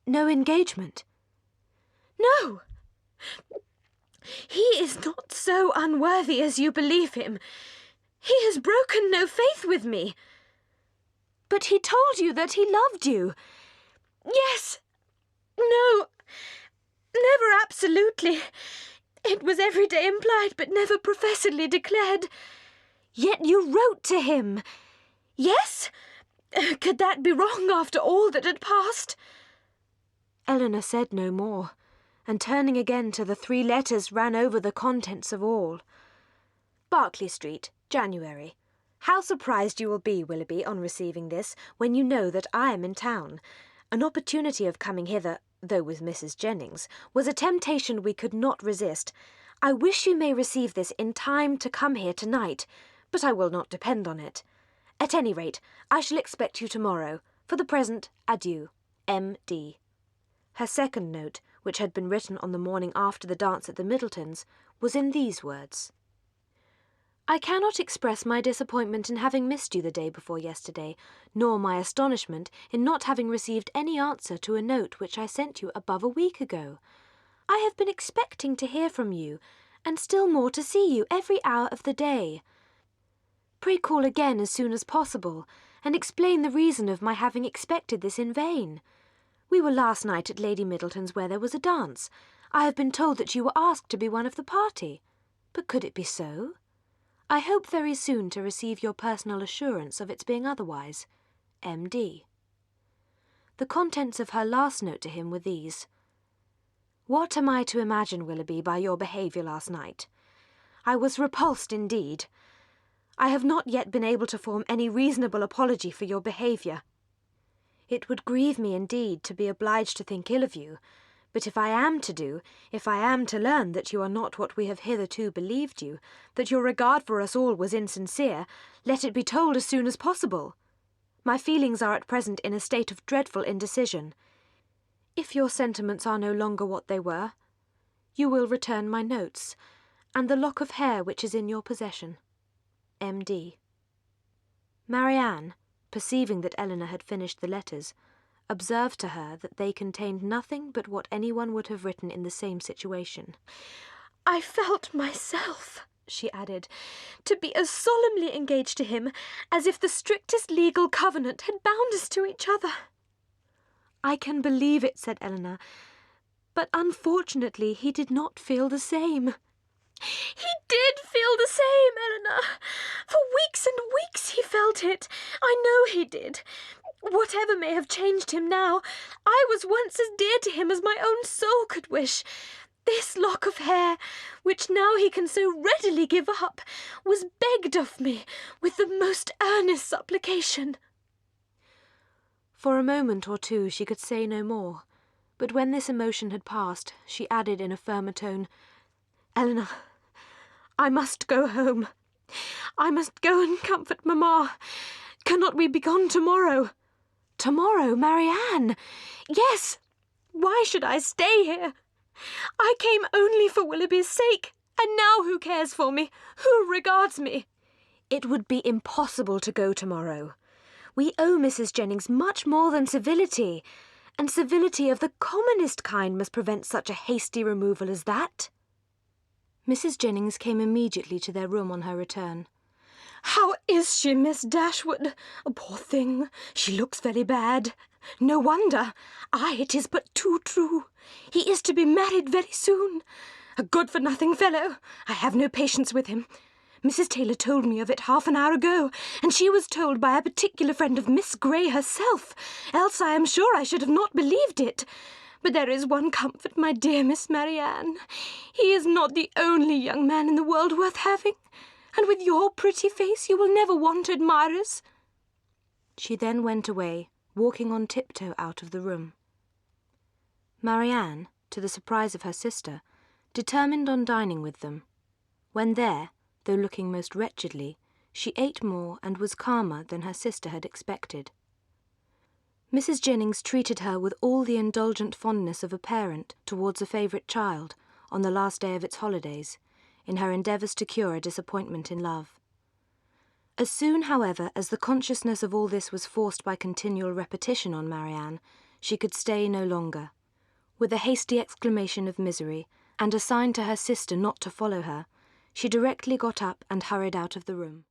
No engagement? No! He is not so unworthy as you believe him. He has broken no faith with me. But he told you that he loved you. Yes. No. Never absolutely. It was every day implied, but never professedly declared. Yet you wrote to him. Yes? Could that be wrong after all that had passed? Elinor said no more, and turning again to the 3 letters, ran over the contents of all. Berkeley Street, January. How surprised you will be, Willoughby, on receiving this, when you know that I am in town. An opportunity of coming hither, though with Mrs. Jennings, was a temptation we could not resist. I wish you may receive this in time to come here tonight, but I will not depend on it. At any rate, I shall expect you tomorrow. For the present, adieu. M.D. Her second note, which had been written on the morning after the dance at the Middletons, was in these words. I cannot express my disappointment in having missed you the day before yesterday, nor my astonishment in not having received any answer to a note which I sent you above a week ago. I have been expecting to hear from you, and still more to see you every hour of the day. Pray call again as soon as possible, and explain the reason of my having expected this in vain. We were last night at Lady Middleton's, where there was a dance. I have been told that you were asked to be one of the party. But could it be so? I hope very soon to receive your personal assurance of its being otherwise. M.D. The contents of her last note to him were these. What am I to imagine, Willoughby, by your behaviour last night? I was repulsed indeed. I have not yet been able to form any reasonable apology for your behaviour. It would grieve me indeed to be obliged to think ill of you, but if I am to learn that you are not what we have hitherto believed you, that your regard for us all was insincere, let it be told as soon as possible. My feelings are at present in a state of dreadful indecision. If your sentiments are no longer what they were, you will return my notes, and the lock of hair which is in your possession. M.D. Marianne, perceiving that Elinor had finished the letters, observed to her that they contained nothing but what anyone would have written in the same situation. I felt myself, she added, to be as solemnly engaged to him as if the strictest legal covenant had bound us to each other. I can believe it, said Elinor, but unfortunately he did not feel the same. He did feel the same, Elinor. For weeks and weeks he felt it. I know he did. Whatever may have changed him now, I was once as dear to him as my own soul could wish. This lock of hair, which now he can so readily give up, was begged of me with the most earnest supplication. For a moment or two she could say no more, but when this emotion had passed, she added in a firmer tone, Elinor, I must go home. I must go and comfort Mamma. Cannot we be gone tomorrow? Tomorrow, Marianne? Yes. Why should I stay here? I came only for Willoughby's sake, and now who cares for me? Who regards me? It would be impossible to go tomorrow. We owe Mrs. Jennings much more than civility, and civility of the commonest kind must prevent such a hasty removal as that. Mrs. Jennings came immediately to their room on her return. How is she, Miss Dashwood? Poor thing, she looks very bad. No wonder. Aye, it is but too true. He is to be married very soon. A good-for-nothing fellow. I have no patience with him. Mrs. Taylor told me of it half an hour ago, and she was told by a particular friend of Miss Grey herself, else I am sure I should have not believed it. But there is one comfort, my dear Miss Marianne. He is not the only young man in the world worth having, and with your pretty face you will never want admirers. She then went away, walking on tiptoe out of the room. Marianne, to the surprise of her sister, determined on dining with them. When there, though looking most wretchedly, she ate more and was calmer than her sister had expected. Mrs. Jennings treated her with all the indulgent fondness of a parent towards a favourite child on the last day of its holidays, in her endeavours to cure a disappointment in love. As soon, however, as the consciousness of all this was forced by continual repetition on Marianne, she could stay no longer. With a hasty exclamation of misery, and a sign to her sister not to follow her, she directly got up and hurried out of the room.